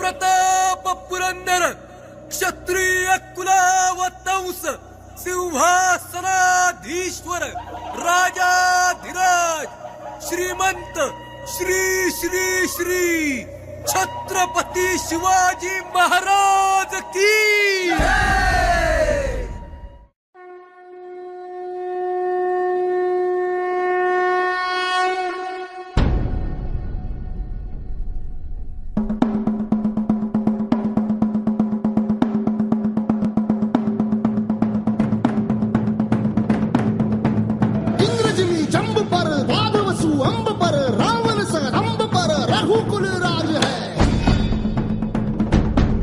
प्रताप पुरंदर क्षत्रिय कुलावतंस सिंहासनाधीश्वर राजाधिराज श्रीमंत श्री श्री श्री छत्रपती शिवाजी महाराज की